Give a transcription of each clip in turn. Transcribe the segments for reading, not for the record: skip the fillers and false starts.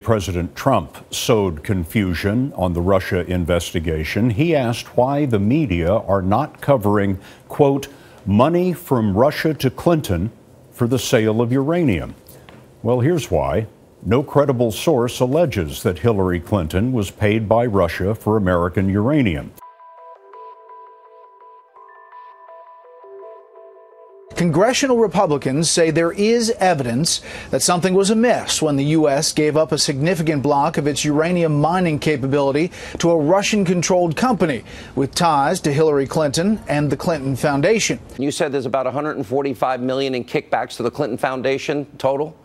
President Trump sowed confusion on the Russia investigation. He asked why the media are not covering, quote, money from Russia to Clinton for the sale of uranium. Well, here's why. No credible source alleges that Hillary Clinton was paid by Russia for American uranium. Congressional Republicans say there is evidence that something was amiss when the U.S. gave up a significant block of its uranium mining capability to a Russian-controlled company with ties to Hillary Clinton and the Clinton Foundation. You said there's about $145 million in kickbacks to the Clinton Foundation total?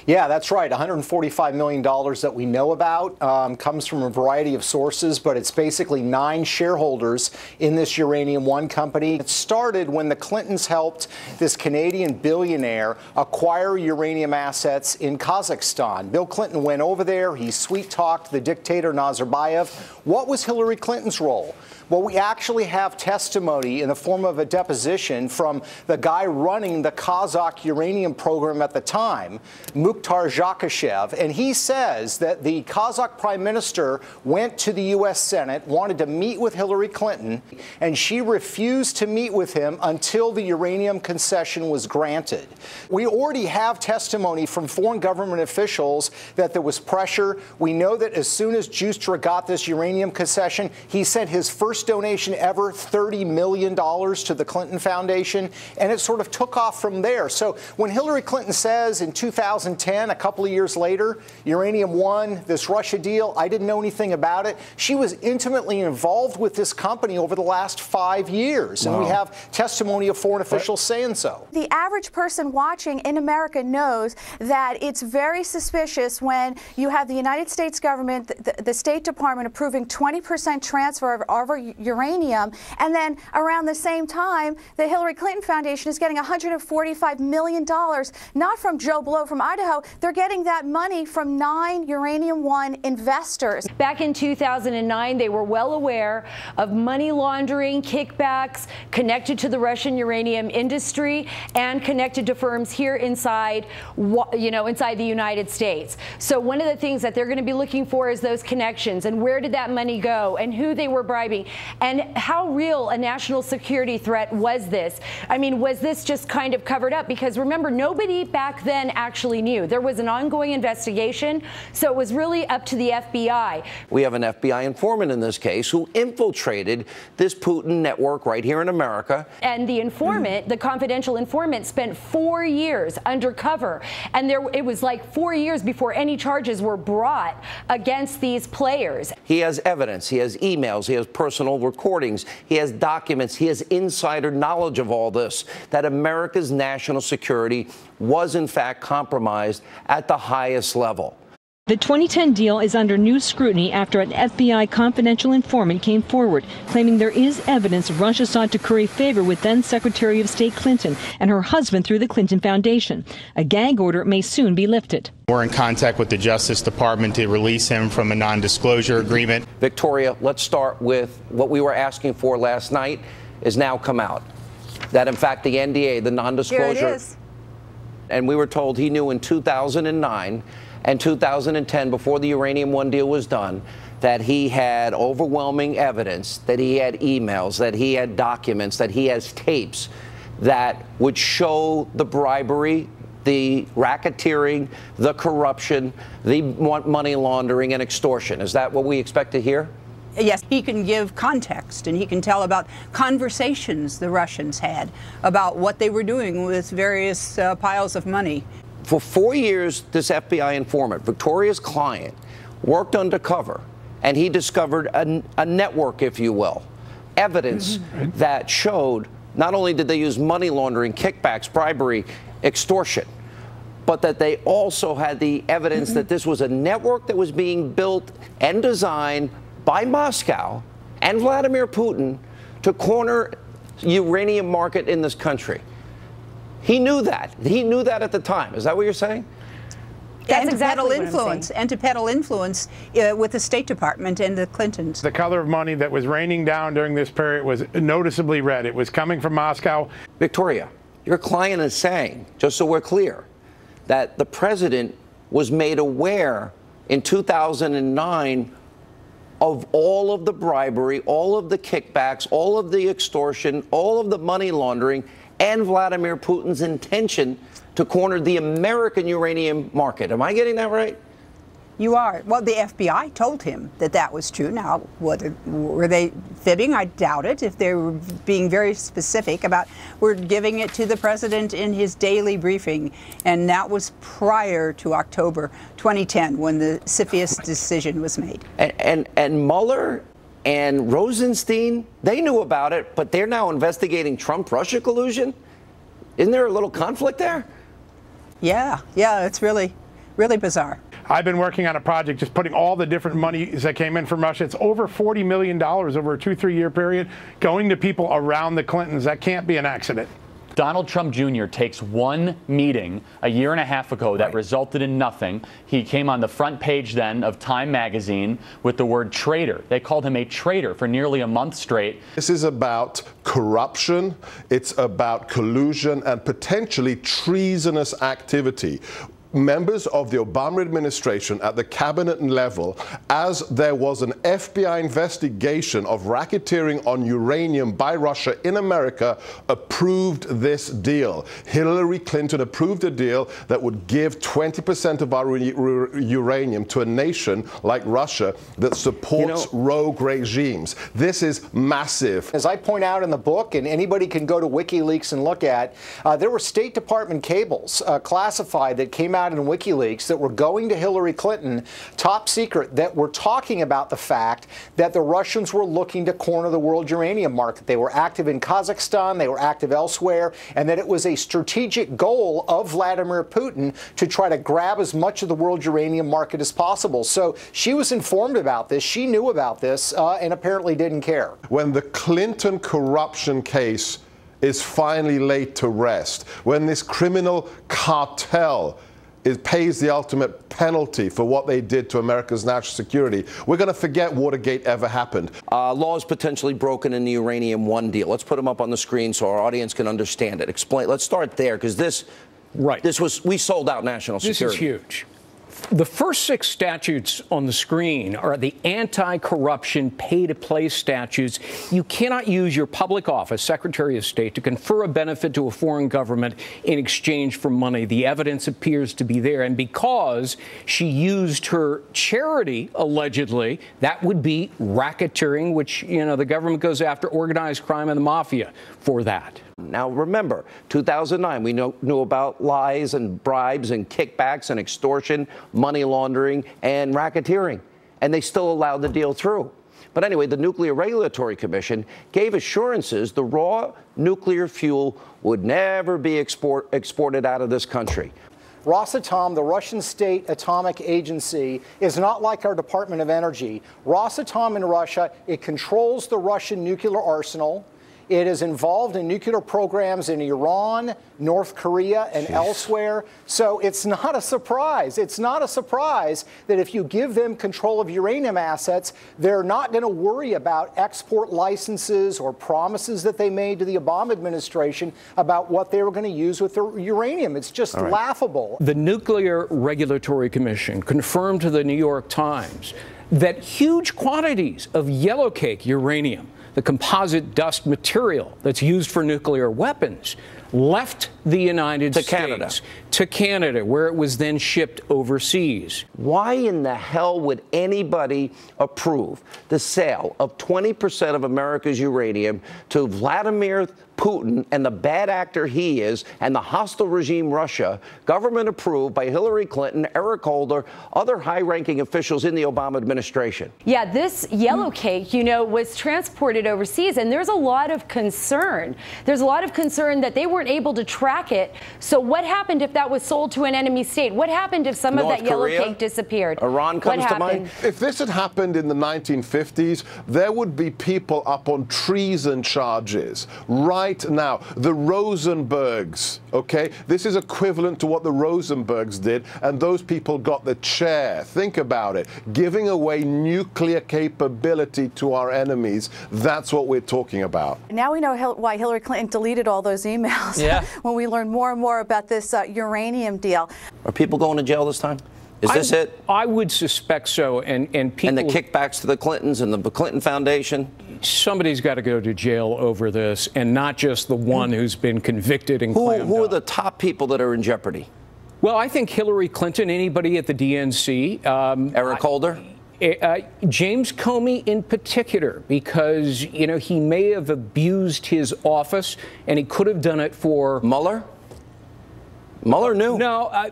Yeah, that's right. $145 million that we know about comes from a variety of sources, but it's basically 9 shareholders in this Uranium One company. It started when the Clintons helped this Canadian billionaire acquire uranium assets in Kazakhstan. Bill Clinton went over there. He sweet-talked the dictator Nazarbayev. What was Hillary Clinton's role? Well, we actually have testimony in the form of a deposition from the guy running the Kazakh uranium program at the time, Mukhtar Zakashev, and he says that the Kazakh prime minister went to the U.S. Senate, wanted to meet with Hillary Clinton, and she refused to meet with him until the uranium concession was granted. We already have testimony from foreign government officials that there was pressure. We know that as soon as Justra got this uranium concession, he sent his first donation ever, $30 million to the Clinton Foundation, and it sort of took off from there. So when Hillary Clinton says in 2010, a couple of years later, Uranium One, this Russia deal, I didn't know anything about it, she was intimately involved with this company over the last 5 years. And we have testimony of foreign officials saying so. The average person watching in America knows that it's very suspicious when you have the United States government, the State Department approving 20% transfer of our uranium, and then around the same time, the Hillary Clinton Foundation is getting $145 million, not from Joe Blow from Idaho. They're getting that money from 9 Uranium One investors. Back in 2009, they were well aware of money laundering, kickbacks connected to the Russian uranium industry and connected to firms here inside, inside the United States. So one of the things that they're going to be looking for is those connections and where did that money go and who they were bribing. And how real a national security threat was this? I mean, was this just kind of covered up? Because remember, nobody back then actually knew. There was an ongoing investigation, so it was really up to the FBI. We have an FBI informant in this case who infiltrated this Putin network right here in America. And the informant, the confidential informant, spent 4 years undercover. And it was like 4 years before any charges were brought against these players. He has evidence, he has emails, he has personal recordings, he has documents, he has insider knowledge of all this, that America's national security was in fact compromised at the highest level. The 2010 deal is under new scrutiny after an FBI confidential informant came forward, claiming there is evidence Russia sought to curry favor with then Secretary of State Clinton and her husband through the Clinton Foundation. A gag order may soon be lifted. We're in contact with the Justice Department to release him from a non-disclosure agreement. Victoria, let's start with what we were asking for last night is now come out. That, in fact, the NDA, the non-disclosure. Here it is. And we were told he knew in 2009 and 2010, before the Uranium One deal was done, that he had overwhelming evidence, that he had emails, that he had documents, that he has tapes that would show the bribery, the racketeering, the corruption, the money laundering and extortion. Is that what we expect to hear? Yes, he can give context and he can tell about conversations the Russians had about what they were doing with various piles of money. For 4 years, this FBI informant, Victoria's client, worked undercover, and he discovered a network, if you will, evidence that showed not only did they use money laundering, kickbacks, bribery, extortion, but that they also had the evidence that this was a network that was being built and designed by Moscow and Vladimir Putin to corner uranium market in this country. He knew that. He knew that at the time. Is that what you're saying? And to peddle influence with the State Department and the Clintons. The color of money that was raining down during this period was noticeably red. It was coming from Moscow. Victoria, your client is saying, just so we're clear, that the president was made aware in 2009 of all of the bribery, all of the kickbacks, all of the extortion, all of the money laundering, and Vladimir Putin's intention to corner the American uranium market. Am I getting that right? You are. Well, the FBI told him that that was true. Now, were they fibbing? I doubt it. If they were being very specific about, we're giving it to the president in his daily briefing, and that was prior to October 2010 when the CFIUS decision was made. And Mueller and Rosenstein, they knew about it, but they're now investigating Trump-Russia collusion? Isn't there a little conflict there? Yeah, it's really bizarre. I've been working on a project just putting all the different monies that came in from Russia. It's over $40 million over a 2-3 year period going to people around the Clintons. That can't be an accident. Donald Trump Jr. takes one meeting a year and a half ago that resulted in nothing. He came on the front page then of Time magazine with the word traitor. They called him a traitor for nearly a month straight. This is about corruption. It's about collusion and potentially treasonous activity. Members of the Obama administration at the cabinet level, as there was an FBI investigation of racketeering on uranium by Russia in America, approved this deal. Hillary Clinton approved a deal that would give 20% of our uranium to a nation like Russia that supports rogue regimes. This is massive. As I point out in the book, and anybody can go to WikiLeaks and look at, there were State Department cables classified that came out in WikiLeaks that were going to Hillary Clinton, top secret, that were talking about the fact that the Russians were looking to corner the world uranium market. They were active in Kazakhstan, they were active elsewhere, and that it was a strategic goal of Vladimir Putin to try to grab as much of the world uranium market as possible. So she was informed about this, she knew about this, and apparently didn't care. When the Clinton corruption case is finally laid to rest, when this criminal cartel pays the ultimate penalty for what they did to America's national security, we're going to forget Watergate ever happened. Laws potentially broken in the Uranium One deal. Let's put them up on the screen so our audience can understand it. Explain. Let's start there, because we sold out national security. This is huge. The first 6 statutes on the screen are the anti-corruption pay-to-play statutes. You cannot use your public office, Secretary of State, to confer a benefit to a foreign government in exchange for money. The evidence appears to be there. And because she used her charity, allegedly, that would be racketeering, which, the government goes after organized crime and the mafia for that. Now, remember, 2009, we knew about lies and bribes and kickbacks and extortion, money laundering, and racketeering, and they still allowed the deal through. But anyway, the Nuclear Regulatory Commission gave assurances the raw nuclear fuel would never be exported out of this country. Rosatom, the Russian state atomic agency, is not like our Department of Energy. Rosatom in Russia, it controls the Russian nuclear arsenal. It is involved in nuclear programs in Iran, North Korea, and elsewhere. So it's not a surprise. It's not a surprise that if you give them control of uranium assets, they're not going to worry about export licenses or promises that they made to the Obama administration about what they were going to use with their uranium. It's just laughable. The Nuclear Regulatory Commission confirmed to the New York Times that huge quantities of yellowcake uranium, the composite dust material that's used for nuclear weapons, left the United States to Canada, where it was then shipped overseas. Why in the hell would anybody approve the sale of 20% of America's uranium to Vladimir Putin and the bad actor he is and the hostile regime Russia, government approved by Hillary Clinton, Eric Holder, other high-ranking officials in the Obama administration? Yeah, this yellowcake, was transported overseas, and there's a lot of concern. There's a lot of concern that they weren't able to track it. So what happened if that was sold to an enemy state? What happened if some of that yellowcake disappeared? Iran comes to mind. If this had happened in the 1950s, there would be people up on treason charges right now. The Rosenbergs, okay? This is equivalent to what the Rosenbergs did, and those people got the chair. Think about it. Giving away nuclear capability to our enemies, that's what we're talking about. Now we know why Hillary Clinton deleted all those emails when we learn more and more about this uranium deal. Are people going to jail this time? Is this it? I would suspect so. And people. And the kickbacks to the Clintons and the Clinton Foundation? Somebody's got to go to jail over this, and not just the one who's been convicted and clammed Who are up. the top people that are in jeopardy? Well, I think Hillary Clinton, anybody at the DNC. Eric Holder? James Comey in particular, because, you know, he may have abused his office, and he could have done it for... Mueller? Mueller knew. No,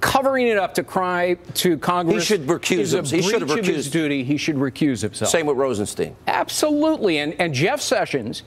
covering it up to cry to Congress. He should recuse himself. He should have recused his duty. He should recuse himself. Same with Rosenstein. Absolutely. And Jeff Sessions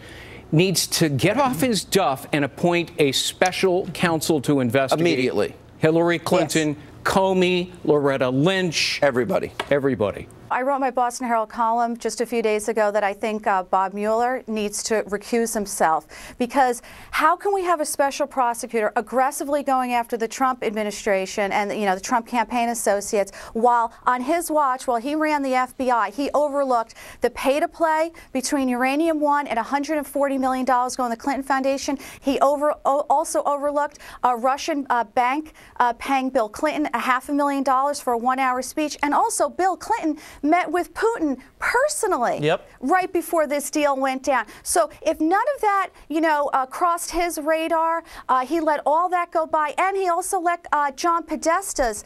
needs to get off his duff and appoint a special counsel to investigate. Immediately. Hillary Clinton, yes. Comey, Loretta Lynch. Everybody. Everybody. I wrote my Boston Herald column just a few days ago that I think Bob Mueller needs to recuse himself, because how can we have a special prosecutor aggressively going after the Trump administration and, you know, the Trump campaign associates, while on his watch, while he ran the FBI, he overlooked the pay-to-play between Uranium One and $140 million going to the Clinton Foundation. He also overlooked a Russian bank paying Bill Clinton $500,000 for a one-hour speech, and also Bill Clinton met with Putin personally right before this deal went down. So if none of that, you know, crossed his radar, he let all that go by, and he also let John Podesta's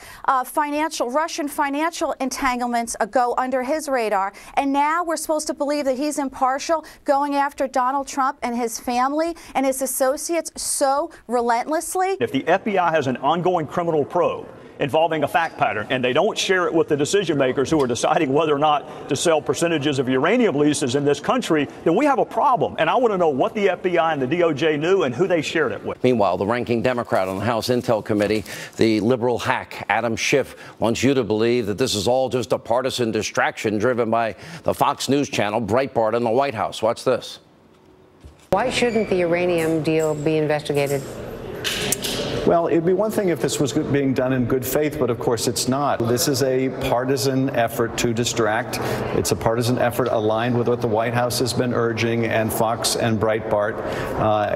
Russian financial entanglements go under his radar. And now we're supposed to believe that he's impartial, going after Donald Trump and his family and his associates so relentlessly. If the FBI has an ongoing criminal probe involving a fact pattern, and they don't share it with the decision makers who are deciding whether or not to sell percentages of uranium leases in this country, then we have a problem. And I want to know what the FBI and the DOJ knew and who they shared it with. Meanwhile, the ranking Democrat on the House Intel Committee, the liberal hack Adam Schiff, wants you to believe that this is all just a partisan distraction driven by the Fox News channel, Breitbart, and the White House. Watch this. Why shouldn't the uranium deal be investigated? Well, it'd be one thing if this was being done in good faith, but of course it's not. This is a partisan effort to distract. It's a partisan effort aligned with what the White House has been urging, and Fox and Breitbart,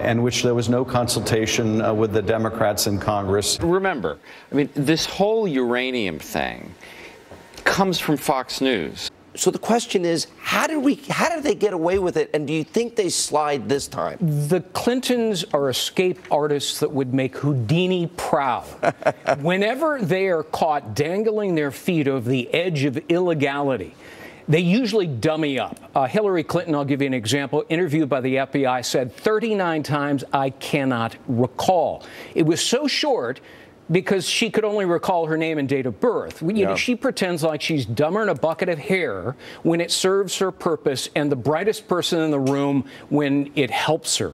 and which there was no consultation with the Democrats in Congress. Remember, I mean, this whole uranium thing comes from Fox News. So the question is, how did they get away with it, and do you think they slide this time? The Clintons are escape artists that would make Houdini proud. Whenever they are caught dangling their feet over the edge of illegality, they usually dummy up. Hillary Clinton, I'll give you an example, interviewed by the FBI, said 39 times, "I cannot recall." It was so short because she could only recall her name and date of birth. You know, she pretends like she's dumber than a bucket of hair when it serves her purpose, and the brightest person in the room when it helps her.